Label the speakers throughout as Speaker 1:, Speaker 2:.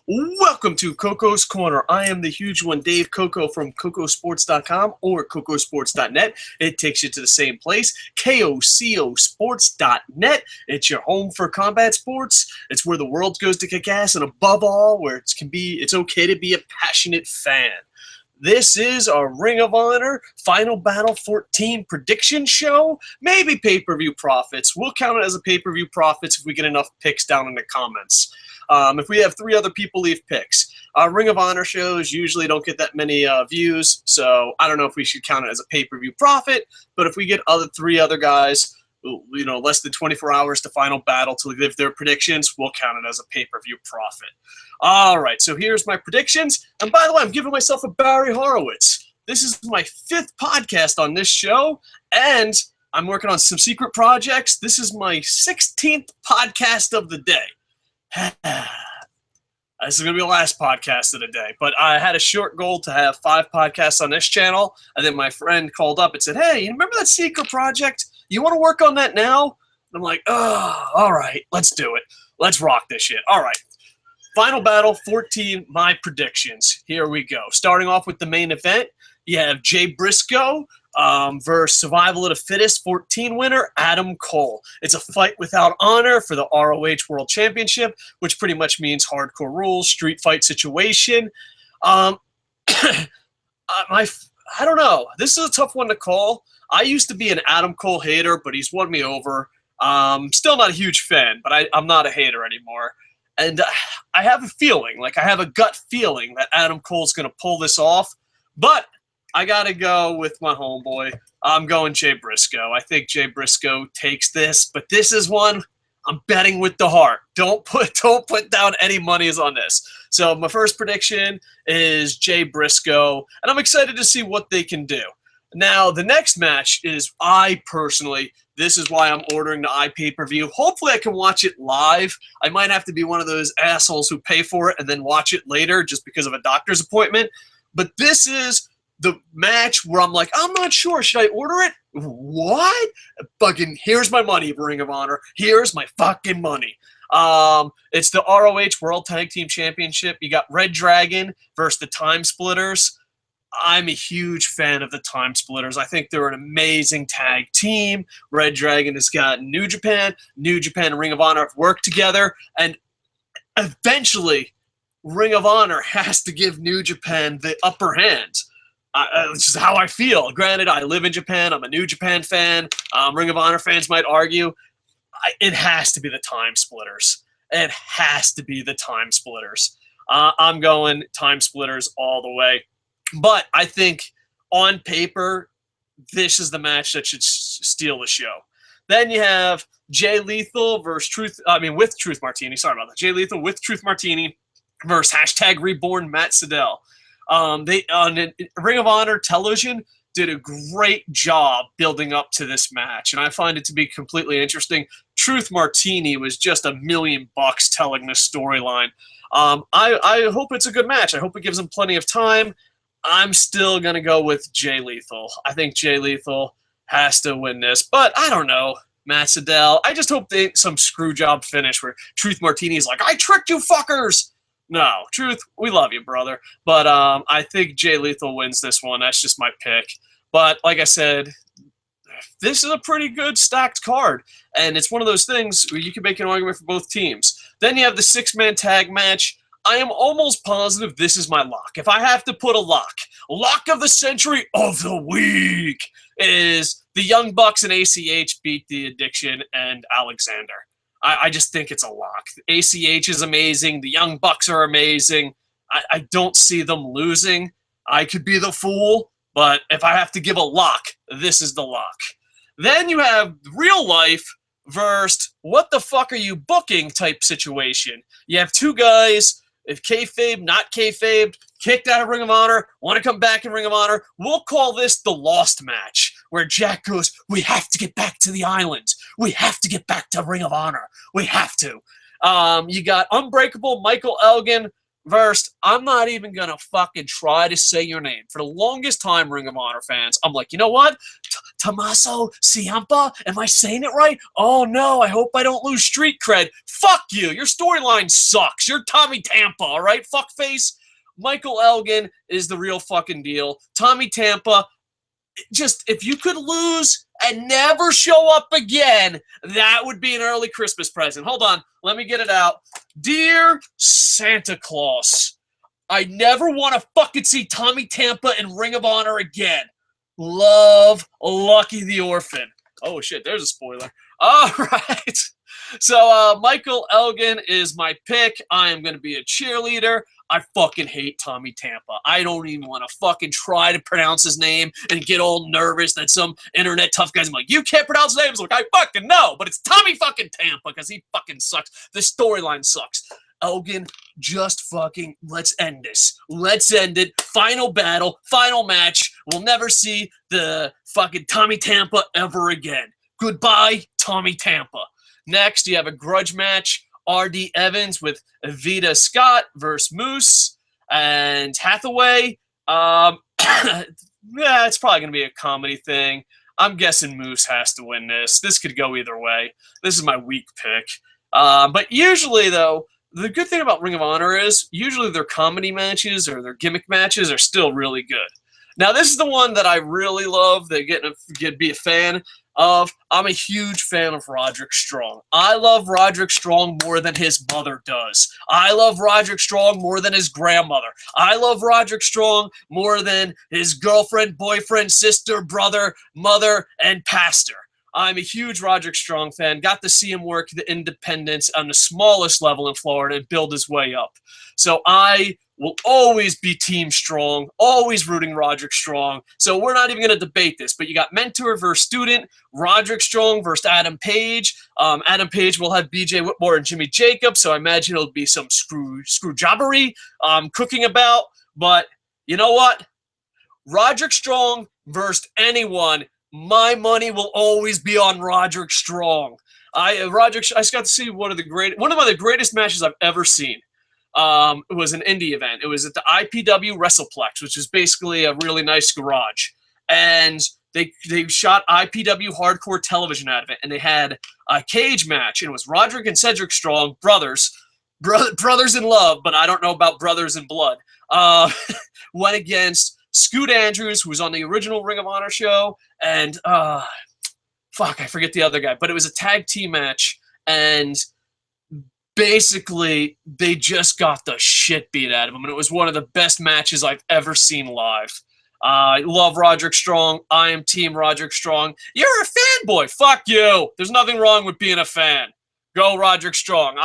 Speaker 1: Welcome to Koco's Corner. I am the huge one, Dave Koco from KocoSports.com or KocoSports.net. It takes you to the same place, KOCOSports.net. It's your home for combat sports. It's where the world goes to kick ass, and above all, where it's okay to be a passionate fan. This is our Ring of Honor Final Battle 14 prediction show. Maybe pay-per-view profits. We'll count it as a pay-per-view profits if we get enough picks down in the comments. If we have 3 other people leave picks. Ring of Honor shows usually don't get that many views, so I don't know if we should count it as a pay-per-view profit, but if we get 3 other guys, you know, less than 24 hours to Final Battle to give their predictions, we'll count it as a pay-per-view profit. All right, so here's my predictions. And by the way, I'm giving myself a Barry Horowitz. This is my 5th podcast on this show, and I'm working on some secret projects. This is my 16th podcast of the day. This is going to be the last podcast of the day, but I had a short goal to have 5 podcasts on this channel, and then my friend called up and said, hey, you remember that secret project? You want to work on that now? And I'm like, oh, all right, let's do it. Let's rock this shit. All right. Final Battle 14, my predictions. Here we go. Starting off with the main event, you have Jay Briscoe versus Survival of the Fittest 14 winner, Adam Cole. It's a fight without honor for the ROH World Championship, which pretty much means hardcore rules, street fight situation. I don't know. This is a tough one to call. I used to be an Adam Cole hater, but he's won me over. Still not a huge fan, but I'm not a hater anymore. And I have a feeling, I have a gut feeling that Adam Cole's going to pull this off. But I got to go with my homeboy. I'm going Jay Briscoe. I think Jay Briscoe takes this, but this is one I'm betting with the heart. Don't put down any monies on this. So my first prediction is Jay Briscoe, and I'm excited to see what they can do. Now, the next match is, this is why I'm ordering the iPay-per-view. Hopefully I can watch it live. I might have to be one of those assholes who pay for it and then watch it later just because of a doctor's appointment. But this is the match where I'm like, I'm not sure. Should I order it? What? Fucking, here's my money, Ring of Honor. Here's my fucking money. It's the ROH World Tag Team Championship. You got reDRagon versus the Time Splitters. I'm a huge fan of the Time Splitters. I think they're an amazing tag team. reDRagon has got New Japan. New Japan and Ring of Honor have worked together. And eventually, Ring of Honor has to give New Japan the upper hand. This is how I feel. Granted, I live in Japan. I'm a New Japan fan. Ring of Honor fans might argue. It has to be the Time Splitters. It has to be the Time Splitters. I'm going Time Splitters all the way. But I think on paper, this is the match that should steal the show. Then you have Jay Lethal versus with Truth Martini. Sorry about that. Jay Lethal with Truth Martini versus #Reborn Matt Sydal. They on Ring of Honor television did a great job building up to this match, and I find it to be completely interesting. Truth Martini was just $1 million telling this storyline. I hope it's a good match. I hope it gives him plenty of time. I'm still going to go with Jay Lethal. I think Jay Lethal has to win this, but I don't know. Matt Sydal, I just hope they ain't some screw job finish where Truth Martini's like, I tricked you fuckers! No, Truth, we love you, brother. But I think Jay Lethal wins this one. That's just my pick. But like I said, this is a pretty good stacked card, and it's one of those things where you can make an argument for both teams. Then you have the 6-man tag match. I am almost positive this is my lock. If I have to put a lock of the century of the week is the Young Bucks and ACH beat the Addiction and Alexander. I just think it's a lock. ACH is amazing. The Young Bucks are amazing. I don't see them losing. I could be the fool, but if I have to give a lock, this is the lock. Then you have real life versus what the fuck are you booking type situation. You have 2 guys, if kayfabe, not kayfabe, kicked out of Ring of Honor, want to come back in Ring of Honor. We'll call this the Lost match, where Jack goes, we have to get back to the island. We have to get back to Ring of Honor. We have to. You got Unbreakable Michael Elgin First, I'm not even going to fucking try to say your name. For the longest time, Ring of Honor fans, I'm like, you know what? Tommaso, Ciampa? Am I saying it right? Oh no, I hope I don't lose street cred. Fuck you. Your storyline sucks. You're Tommy Tampa, all right? Fuckface. Michael Elgin is the real fucking deal. Tommy Tampa, just, if you could lose and never show up again, that would be an early Christmas present. Hold on. Let me get it out. Dear Santa Claus, I never want to fucking see Tommy Tampa in Ring of Honor again. Love, Lucky the Orphan. Oh, shit. There's a spoiler. All right. So, Michael Elgin is my pick. I am going to be a cheerleader. I fucking hate Tommy Tampa. I don't even want to fucking try to pronounce his name and get all nervous that some internet tough guy's like, you can't pronounce names. Like, I fucking know, but it's Tommy fucking Tampa because he fucking sucks. The storyline sucks. Elgin, just fucking, let's end this. Let's end it. Final battle, final match. We'll never see the fucking Tommy Tampa ever again. Goodbye, Tommy Tampa. Next, you have a grudge match. R.D. Evans with Veda Scott versus Moose and Hathaway. Yeah, it's probably going to be a comedy thing. I'm guessing Moose has to win this. This could go either way. This is my weak pick. But usually, though, the good thing about Ring of Honor is usually their comedy matches or their gimmick matches are still really good. Now, this is the one that I really love that get to be a fan of. I'm a huge fan of Roderick Strong. I love Roderick Strong more than his mother does. I love Roderick Strong more than his grandmother. I love Roderick Strong more than his girlfriend, boyfriend, sister, brother, mother, and pastor. I'm a huge Roderick Strong fan. Got to see him work the independents on the smallest level in Florida and build his way up. So I will always be Team Strong, always rooting Roderick Strong. So we're not even going to debate this, but you got mentor versus student, Roderick Strong versus Adam Page. Adam Page will have BJ Whitmore and Jimmy Jacobs, so I imagine it'll be some screw jobbery cooking about. But you know what? Roderick Strong versus anyone, my money will always be on Roderick Strong. I just got to see one of the greatest matches I've ever seen. It was an indie event. It was at the IPW WrestlePlex, which is basically a really nice garage. And they shot IPW hardcore television out of it, and they had a cage match, and it was Roderick and Cedric Strong, brothers in love, but I don't know about brothers in blood. Went against Scoot Andrews, who was on the original Ring of Honor show, and fuck, I forget the other guy, but it was a tag team match, and basically, they just got the shit beat out of them, and it was one of the best matches I've ever seen live. I love Roderick Strong. I am Team Roderick Strong. You're a fanboy. Fuck you. There's nothing wrong with being a fan. Go Roderick Strong.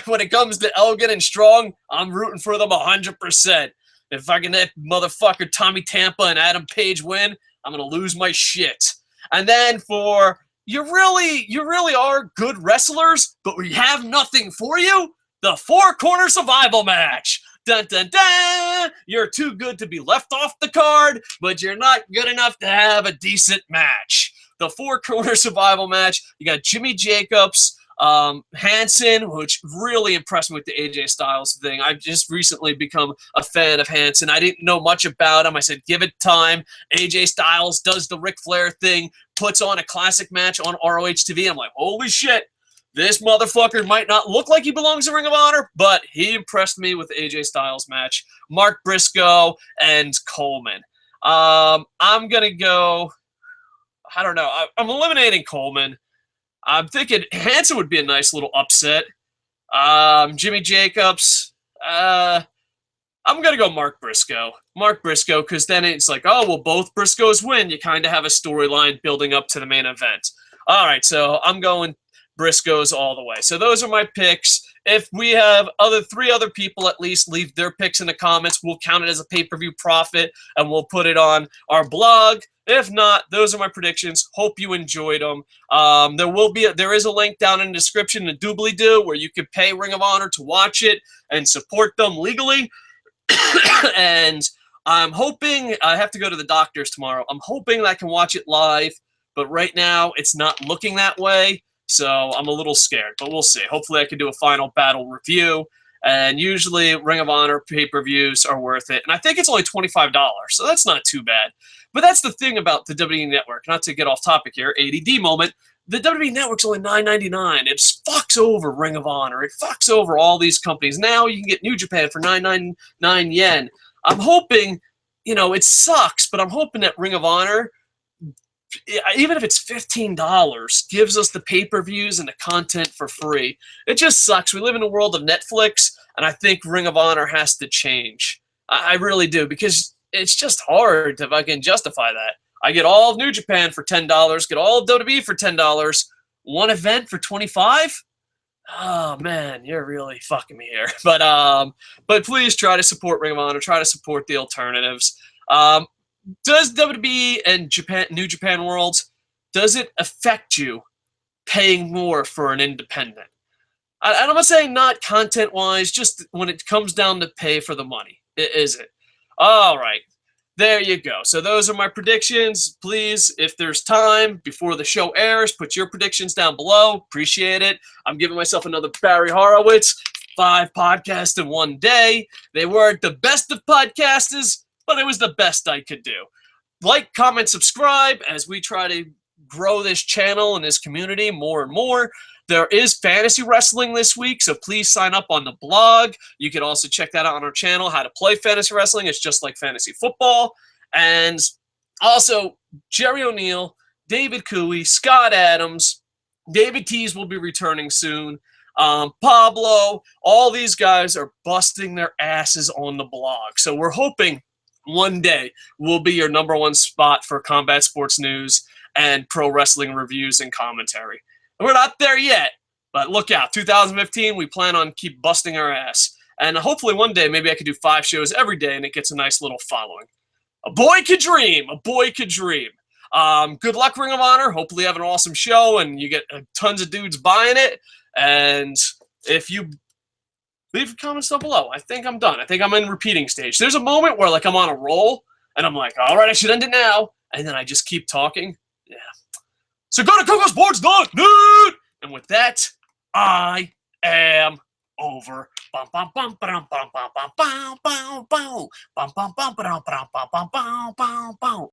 Speaker 1: When it comes to Elgin and Strong, I'm rooting for them 100%. If I can let motherfucker Tommy Tampa and Adam Page win, I'm going to lose my shit. And then for... You really are good wrestlers, but we have nothing for you? The Four Corner Survival Match. Dun, dun, dun! You're too good to be left off the card, but you're not good enough to have a decent match. The Four Corner Survival Match. You got Jimmy Jacobs, Hanson, which really impressed me with the AJ Styles thing. I've just recently become a fan of Hanson. I didn't know much about him. I said, give it time. AJ Styles does the Ric Flair thing, puts on a classic match on ROH TV. I'm like, holy shit, this motherfucker might not look like he belongs in Ring of Honor, but he impressed me with the AJ Styles match. Mark Briscoe and Coleman. I'm going to go, I don't know. I'm eliminating Coleman. I'm thinking Hanson would be a nice little upset. Jimmy Jacobs. I'm going to go Mark Briscoe. Mark Briscoe, because then it's like, oh, well, both Briscoes win. You kind of have a storyline building up to the main event. All right, so I'm going Briscoes all the way. So those are my picks. If we have three other people at least leave their picks in the comments, we'll count it as a pay-per-view profit, and we'll put it on our blog. If not, those are my predictions. Hope you enjoyed them. There is a link down in the description to doobly-doo where you can pay Ring of Honor to watch it and support them legally. And I'm hoping, I have to go to the doctor's tomorrow. I'm hoping that I can watch it live, but right now it's not looking that way. So I'm a little scared, but we'll see. Hopefully I can do a final battle review. And usually Ring of Honor pay-per-views are worth it. And I think it's only $25, so that's not too bad. But that's the thing about the WWE Network. Not to get off topic here, ADD moment. The WWE Network's only $9.99. It fucks over Ring of Honor. It fucks over all these companies. Now you can get New Japan for 999 yen. I'm hoping, you know, it sucks, but I'm hoping that Ring of Honor, even if it's $15, gives us the pay-per-views and the content for free. It just sucks. We live in a world of Netflix, and I think Ring of Honor has to change. I really do, because it's just hard to fucking justify that. I get all of New Japan for $10, get all of WWE for $10, one event for $25? Oh man, you're really fucking me here. But please try to support Ring of Honor, try to support the alternatives. Does WWE and New Japan Worlds, does it affect you paying more for an independent? And I'm not saying not content-wise, just when it comes down to pay for the money. Is it? All right. There you go. So those are my predictions. Please, if there's time before the show airs, put your predictions down below. Appreciate it. I'm giving myself another Barry Horowitz. 5 podcasts in one day. They weren't the best of podcasters, but it was the best I could do. Like, comment, subscribe as we try to grow this channel and this community more and more. There is fantasy wrestling this week, so please sign up on the blog. You can also check that out on our channel, how to play fantasy wrestling. It's just like fantasy football. And also, Jerry O'Neill, David Cooey, Scott Adams, David Tees will be returning soon. Pablo, all these guys are busting their asses on the blog. So we're hoping one day we'll be your #1 spot for combat sports news and pro wrestling reviews and commentary. We're not there yet, but look out. 2015, we plan on keep busting our ass. And hopefully one day, maybe I could do 5 shows every day and it gets a nice little following. A boy could dream. A boy could dream. Good luck, Ring of Honor. Hopefully you have an awesome show and you get tons of dudes buying it. And if you leave comments down below, I think I'm done. I think I'm in repeating stage. There's a moment where like I'm on a roll and I'm like, all right, I should end it now. And then I just keep talking. Yeah. So go to CocoSports.net! And with that, I am over. Bum, bum, bum, ba-dum, bum, bum, bum, bum, bum, bum. Bum, bum, bum, ba-dum, ba-dum, bum, bum, bum, bum, bum, bum.